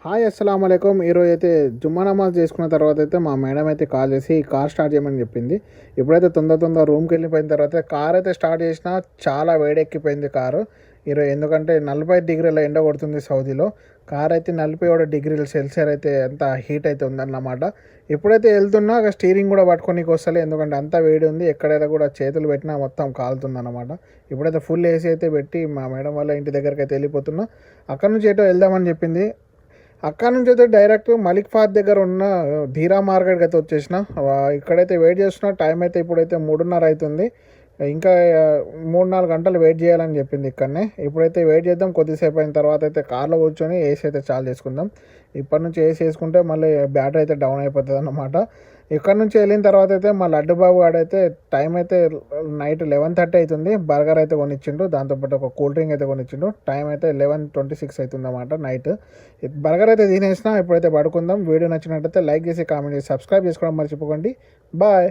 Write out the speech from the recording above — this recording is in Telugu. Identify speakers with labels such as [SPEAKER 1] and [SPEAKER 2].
[SPEAKER 1] హాయ్ అస్సలాముఅలైకుం. ఈరోజు అయితే జుమ్మా నమాజ్ చేసుకున్న తర్వాత అయితే మా మేడం అయితే కాల్ చేసి కార్ స్టార్ట్ చేయమని చెప్పింది. ఇప్పుడైతే తొందర రూమ్కి వెళ్ళిపోయిన తర్వాత కార్ అయితే స్టార్ట్ చేసినా చాలా వేడెక్కిపోయింది కారు ఈరోజు. ఎందుకంటే 40 డిగ్రీల ఎండ కొడుతుంది సౌదీలో. కార్ అయితే 41 డిగ్రీల సెల్సియస్ అయితే అంత హీట్ అయితే ఉందన్నమాట. ఎప్పుడైతే వెళ్తున్నా స్టీరింగ్ కూడా పట్టుకోనికి వస్తలే, ఎందుకంటే అంత వేడి ఉంది. ఎక్కడైతే కూడా చేతులు పెట్టినా మొత్తం కాలుతుంది అన్నమాట. ఇప్పుడైతే ఫుల్ ఏసీ అయితే పెట్టి మా మేడం వాళ్ళ ఇంటి దగ్గరికి అయితే వెళ్ళిపోతున్నా. అక్కడ నుంచి ఏటో వెళ్దామని చెప్పింది. అక్కడ నుంచి అయితే డైరెక్ట్ మలిక్ ఫాద్ దగ్గర ఉన్న ధీరా మార్కెట్కి అయితే వచ్చేసిన. ఇక్కడైతే వెయిట్ చేస్తున్నా. టైం అయితే ఇప్పుడైతే 3:30 అవుతుంది. ఇంకా 3-4 గంటలు వెయిట్ చేయాలని చెప్పింది ఇక్కడనే. ఇప్పుడైతే వెయిట్ చేద్దాం. కొద్దిసేపు అయిన తర్వాత అయితే కార్లో కూర్చొని ఏసీ అయితే చాలు చేసుకుందాం. ఇప్పటి నుంచి ఏసీ వేసుకుంటే మళ్ళీ బ్యాటరీ అయితే డౌన్ అయిపోతుంది అన్నమాట. ఇక్కడ నుంచి వెళ్ళిన తర్వాత అయితే మా లడ్డు బాబు ఆడైతే టైం అయితే నైట్ 11:30 అవుతుంది. బర్గర్ అయితే కొనిచ్చిండు, దాంతోపాటు ఒక కూల్ డ్రింక్ అయితే కొనిచ్చిండు. టైం అయితే 11:26 అవుతుంది అన్నమాట నైట్. బర్గర్ అయితే తినేసిన. ఇప్పుడైతే పడుకుందాం. వీడియో నచ్చినట్టయితే లైక్ చేసి కామెంట్ చేసి సబ్స్క్రైబ్ చేసుకోవడం మర్చిపోకండి. బాయ్.